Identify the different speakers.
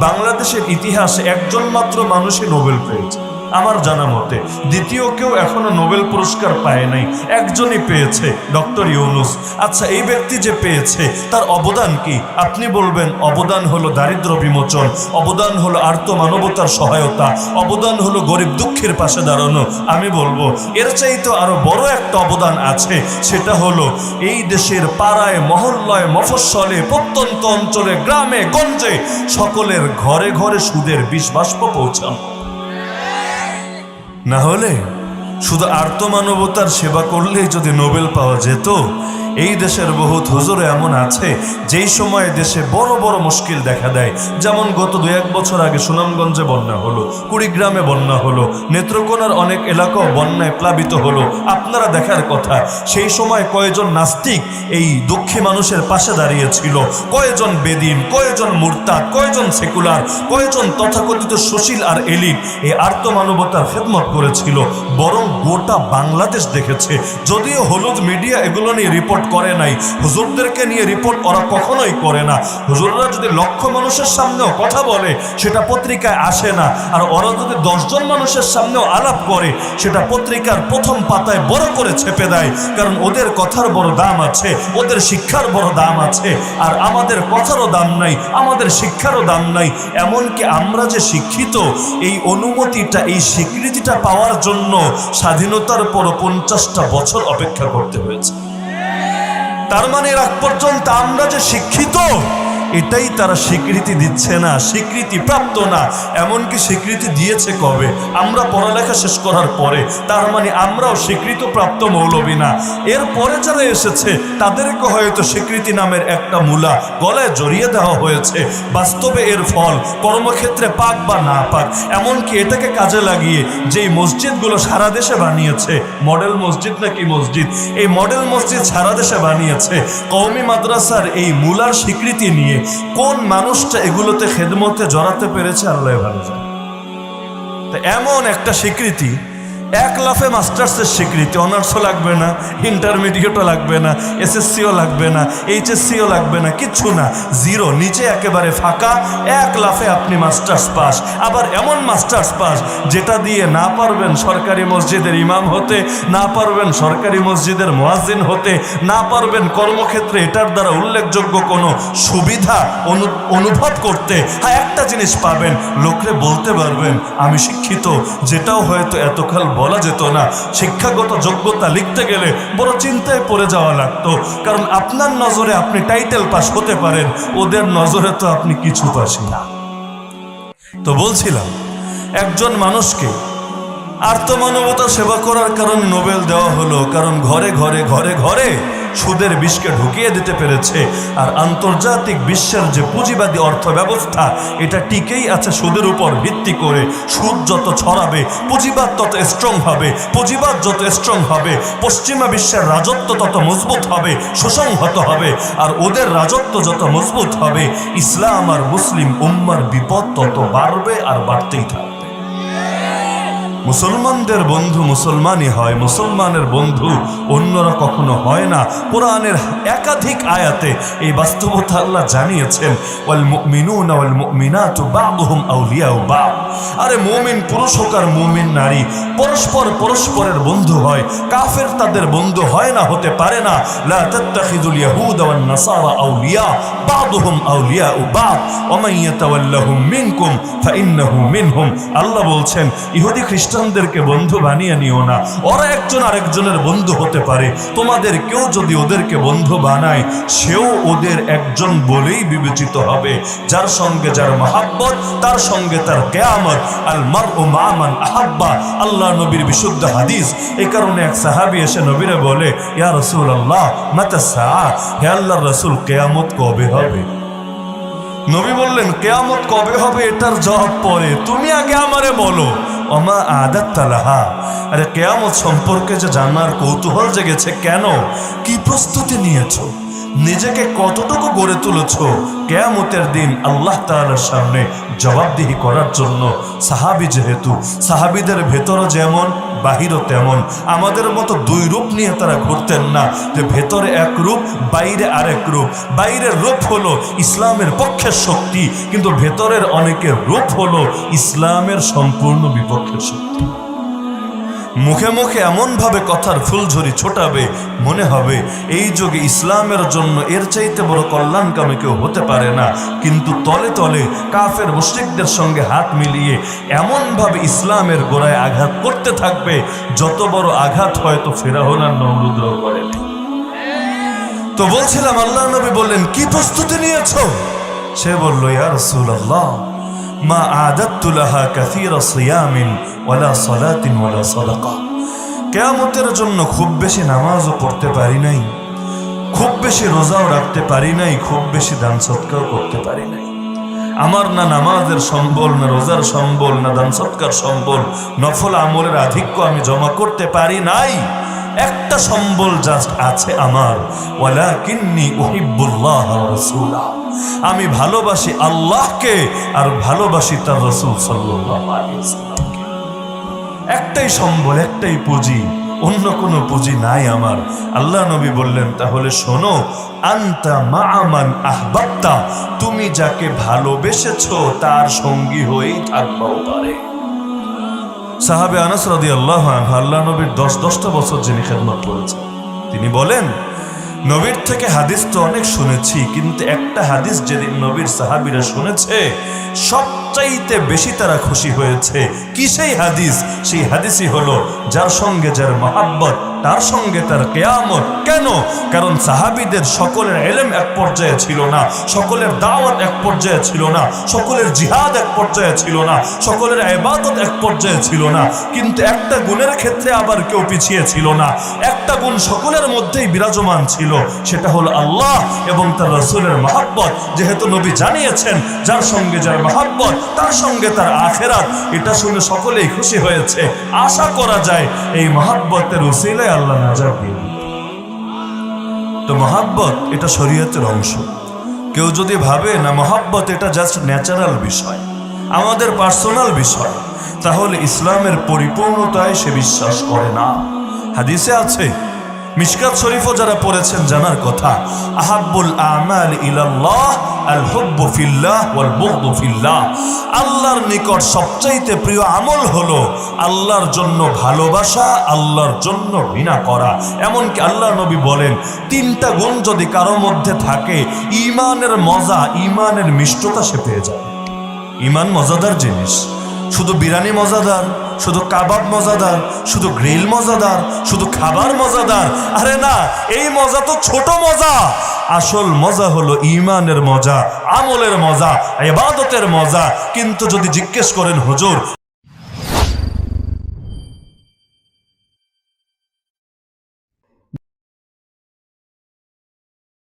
Speaker 1: বাংলাদেশের ইতিহাসে একজন মাত্র মানুষই নোবেল পেয়েছে আমার জানা মতে, দ্বিতীয় কেউ এখনো নোবেল পুরস্কার পায় নাই, একজনই পেয়েছে, ডক্টর ইউনুস। আচ্ছা, এই ব্যক্তি যে পেয়েছে তার অবদান কি? আপনি বলবেন অবদান হলো দারিদ্র বিমোচন, অবদান হলো আর্ত মানবতার সহায়তা, অবদান হলো গরিব দুঃখের পাশে দাঁড়ানো। আমি বলবো এর চাইতে আরো বড় একটা অবদান আছে, সেটা হলো এই দেশের পাড়ায় মহল্লায় মফস্বলে প্রত্যন্ত অঞ্চলে গ্রামে গঞ্জে সকলের ঘরে ঘরে সুদের বিষ বাষ্প পৌঁছানো। না হলে শুধু আর্ত মানবতার সেবা করলেই যদি নোবেল পাওয়া যেত, এই দেশের বহুত হুজুর এমন আছে যেই সময় দেশে বড় বড় মুশকিল দেখা দেয়, যেমন গত 2-1 বছর আগে সুনামগঞ্জে বন্যা হলো, কুড়িগ্রামে বন্যা হলো, নেত্রকোনার অনেক এলাকাও বন্যায় প্লাবিত হলো। আপনারা দেখার কথা সেই সময় কয়জন নাস্তিক এই দুঃখী মানুষের পাশে দাঁড়িয়েছিল, কয়জন বেদিন, কয়জন মুরতাদ, কয়জন সেকুলার, কয়জন তথাকথিত সুশীল আর এলিট এই আর্ত মানবতার খেদমত করেছিল। বরং গোটা বাংলাদেশ দেখেছে। যদিও হলুদ মিডিয়া এগুলো নিয়ে রিপোর্ট করে নাই, হুজুরদেরকে নিয়ে রিপোর্ট ওরা কখনোই করে না। হুজুররা যদি লক্ষ মানুষের সামনেও কথা বলে সেটা পত্রিকায় আসে না, আর ওরা যদি 10 জন মানুষের সামনেও আলাপ করে সেটা পত্রিকার প্রথম পাতায় বড় করে ছেপে দেয়, কারণ ওদের কথার বড় দাম আছে, ওদের শিক্ষার বড় দাম আছে। আর আমাদের কথারও দাম নাই, আমাদের শিক্ষারও দাম নাই। এমনকি আমরা যে শিক্ষিত, এই অনুমতিটা, এই স্বীকৃতিটা পাওয়ার জন্য স্বাধীনতার পর 50টা বছর অপেক্ষা করতে হয়েছে। তার মানে রাগ পর্যন্ত আমরা যে শিক্ষিত এটাই তারা স্বীকৃতি দিচ্ছে না, স্বীকৃতি প্রাপ্ত না। এমনকি স্বীকৃতি দিয়েছে কবে? আমরা পড়ালেখা শেষ করার পরে। তার মানে আমরাও স্বীকৃত প্রাপ্ত মৌলবী না। এরপরে যারা এসেছে তাদেরকে হয়তো স্বীকৃতি নামের একটা মূলা গলায় জড়িয়ে দেওয়া হয়েছে। বাস্তবে এর ফল কর্মক্ষেত্রে পাক বা না পাক, এমনকি এটাকে কাজে লাগিয়ে যেই মসজিদগুলো সারা দেশে বানিয়েছে, মডেল মসজিদ নাকি মসজিদ, এই মডেল মসজিদ সারা দেশে বানিয়েছে, কওমি মাদ্রাসার এই মূলার স্বীকৃতি নিয়ে কোন মানুষটা এগুলোতে খেদমতে জড়াতে পেরেছে আল্লাহ ভালো জানে। তো এমন একটা স্বীকৃতি, 1 লাফে মাস্টার্সের স্বীকৃতি, অনার্সও লাগবে না, ইন্টারমিডিয়েটও লাগবে না, এসএসসিও লাগবে না, এইচএসসিও লাগবে না, কিচ্ছু না, জিরো, নিচে একেবারে ফাঁকা, 1 লাফে আপনি মাস্টার্স পাস। আবার এমন মাস্টার্স পাস যেটা দিয়ে না পারবেন সরকারি মসজিদের ইমাম হতে, না পারবেন সরকারি মসজিদের মুয়াজ্জিন হতে, না পারবেন কর্মক্ষেত্রে এটার দ্বারা উল্লেখযোগ্য কোনো সুবিধা অনুভব করতে। হ্যাঁ, একটা জিনিস পাবেন, লোকরে বলতে পারবেন আমি শিক্ষিত, যেটাও হয়তো এতকাল বলা যেত না। শিক্ষাগত যোগ্যতা লিখতে গেলে বড় চিন্তায় পড়ে যাওয়া লাগতো, কারণ আপনার নজরে আপনি টাইটেল পাস হতে পারেন, ওদের নজরে তো আপনি কিছু পাসই না। তো বলছিলাম, একজন মানুষকে আর্ত মানবতা সেবা করার কারণে নোবেল দেওয়া হলো, কারণ ঘরে ঘরে ঘরে ঘরে সুদের বিষকে ঢুকিয়ে দিতে পেরেছে। আর আন্তর্জাতিক বিশ্বের যে পুঁজিবাদী অর্থ ব্যবস্থা, এটা টিকেই আছে সুদের উপর ভিত্তি করে। সুদ যত ছড়াবে পুঁজিবাদ তত স্ট্রং হবে, পুঁজিবাদ যত স্ট্রং হবে পশ্চিমা বিশ্বের রাজত্ব তত মজবুত হবে, সুসংহত হবে। আর ওদের রাজত্ব যত মজবুত হবে, ইসলাম আর মুসলিম উম্মার বিপদ তত বাড়বে আর বাড়তেই থাকবে। মুসলমানদের বন্ধু মুসলমানই হয়, মুসলমানের বন্ধু অন্যরা কখনো হয় না। কোরআনের একাধিক আয়াতে এই বাস্তবতা আল্লাহ জানিয়েছেন, ওয়াল মুমিনুনা ওয়াল মুমিনাতু বা'দুহুম আউলিয়াউ বা'দ। আরে মুমিন পুরুষ হোক আর মুমিন নারী পরস্পর পরস্পরের বন্ধু হয়, কাফের তাদের বন্ধু হয় না, হতে পারে না। লা তাত্তাখিযুল ইয়াহুদা ওয়ান নাসারা আউলিয়া বা'দুহুম আউলিয়াউ বা'দ ওয়া মান ইয়াতাওয়াল্লাহুম মিনকুম ফাইন্নাহু মিনহুম। আল্লাহ বলছেন, ইহুদি খ্রিস্টানদেরকে বন্ধু বানিয়ে নিও না, ওরা একজন আরেকজনের বন্ধু হতে পারে। তোমাদের কেউ যদি ওদেরকে বন্ধু বানায়, সেও ওদের একজন বলেই বিবেচিত হবে। যার সঙ্গে যার মহাব্বত, তার সঙ্গে তার কিয়ামত। আল মারউ মা মান আহাব্বা, আল্লাহ নবীর বিশুদ্ধ হাদিস। এই কারণে এক সাহাবী এসে নবীরে বলে, ইয়া রাসূলুল্লাহ মাতা সাআ, হে আল্লাহর রাসূল, কিয়ামত কবে হবে? নবী বললেন, কিয়ামত কবে হবে এটার জবাব পরে, তুমি আগে আমারে বলো। ওমা আদাত্তা লাহা, আরে কিয়ামত সম্পর্কে যে জানার কৌতূহল জেগেছে, কেন, কি প্রস্তুতি নিয়েছো? নিজেকে কতটুকু গড়ে তুলেছ কিয়ামতের দিন আল্লাহ তাআলার সামনে জবাবদিহি করার জন্য। সাহাবী যেহেতু, সাহাবীদের ভেতরও যেমন বাহিরও তেমন। আমাদের মতো দুই রূপ নিয়ে তারা ঘুরতেন না, যে ভেতরে এক রূপ, বাইরে আরেক রূপ। বাইরের রূপ হলো ইসলামের পক্ষের শক্তি, কিন্তু ভেতরের অনেকের রূপ হলো ইসলামের সম্পূর্ণ বিপক্ষের শক্তি। মুখে মুখে এমনভাবে কথার ফুলঝুরি ছোটাবে, মনে হবে এই যুগে ইসলামের জন্য এর চাইতে বড় কল্যাণকামী কেউ হতে পারে না, কিন্তু তলে তলে কাফের মুশরিকদের সঙ্গে হাত মিলিয়ে এমনভাবে ইসলামের গোড়ায় আঘাত করতে থাকবে, যত বড় আঘাত হয়তো ফিরআউন আর নমরুদরাও করেনি। তো বলছিলাম, আল্লাহ নবী বললেন, কি প্রস্তুতি নিয়েছো? সে বলল, ইয়া রাসূলুল্লাহ, মা আদাততু লাহা কাসীরা সিয়ামিন ওয়ালা সালাতিন ওয়ালা সাদাকা। কিয়ামতের জন্য খুব বেশি নামাজও পড়তে পারি নাই, খুব বেশি রোজাও রাখতে পারি নাই, খুব বেশি দান সদকাও করতে পারি নাই। আমার না নামাজের সম্বল, না রোজার সম্বল, না দান সদকার সম্বল, নফল আমলের আধিক্য আমি জমা করতে পারি নাই। একটা সম্বল জাস্ট আছে আমার, ওয়ালাকিন্নী উহিব্বুল্লাহ ওয়া রাসূলা। আমি ভালোবাসি আল্লাহকে আর ভালোবাসি তার রাসূল সাল্লাল্লাহু আলাইহি ওয়াসাল্লামকে। একটাই সম্বল, একটাই পুঁজি, অন্য কোনো পুঁজি নাই আমার। আল্লাহ নবী বললেন, তাহলে শোনো, আনতা মা'a মান আহবাবতা, তুমি যাকে ভালোবেসেছো তার সঙ্গী হয়েই থাকবাও পারে। সাহাবে আনাস রাদিয়াল্লাহু আনহু আল্লাহ নবীর 10-10টা বছর যিনি খেদমত করেছেন, তিনি বলেন, নবীর থেকে হাদিস তো অনেক শুনেছি, কিন্তু একটা হাদিস যেদিন নবীর সাহাবীরা শুনেছে সবচাইতে বেশি তারা খুশি হয়েছে। কি সেই হাদিস? সেই হাদিসই হলো, যার সঙ্গে যার মহাব্বত তার সঙ্গে তার কিয়ামত। কেন? কারণ সাহাবীদের সকলের ইলম এক পর্যায়ে ছিল না, সকলের দাওয়াত এক পর্যায়ে ছিল না, সকলের জিহাদ এক পর্যায়ে ছিল না, সকলের ইবাদত এক পর্যায়ে ছিল না, কিন্তু একটা গুণের ক্ষেত্রে আবার কেউ পিছিয়ে ছিল না। একটা গুণ সকলের মধ্যেই বিরাজমান ছিল, সেটা হলো আল্লাহ এবং তার রাসূলের মহাব্বত। যেহেতু নবী জানিয়েছেন, যার সঙ্গে যার মহাব্বত তার সঙ্গে তার আখিরাত, এটা শুনে সকলেই খুশি হয়েছে। আশা করা যায় এই মহাব্বতের উসিলায় আল্লাহ নাজাত দিবেন। তো মহাব্বত এটা শরীয়তের অংশ। কেউ যদি ভাবে না মহাব্বত এটা জাস্ট ন্যাচারাল বিষয়, আমাদের পার্সোনাল বিষয়, তাহলে ইসলামের পরিপূর্ণতায় সে বিশ্বাস করে না। হাদিসে আছে, মিশকাত শরীফও যারা পড়েছেন জানার কথা, আহাব্বুল আমাল ইলাল্লাহ আল হুব্বু ফিল্লাহ ওয়াল বুগদু ফিল্লাহ। আল্লাহর নিকট সবচাইতে প্রিয় আমল হলো আল্লাহর জন্য ভালোবাসা, আল্লাহর জন্য ঘৃণা করা। এমনকি আল্লাহ নবী বলেন, 3টা গুণ যদি কারো মধ্যে থাকে, ঈমানের মজা, ঈমানের মিষ্টতা সে পেয়ে যায়। ঈমান মজাদার জিনিস। শুধু বিরিয়ানি মজাদার, শুধু কাবাব মজাদার, শুধু গ্রিল মজাদার, শুধু খাবার মজাদার? আরে না, এই মজা তো ছোট মজা। আসল মজা হলো ঈমানের মজা, আমলের মজা, ইবাদতের মজা। কিন্তু যদি জিজ্ঞেস করেন, হুজুর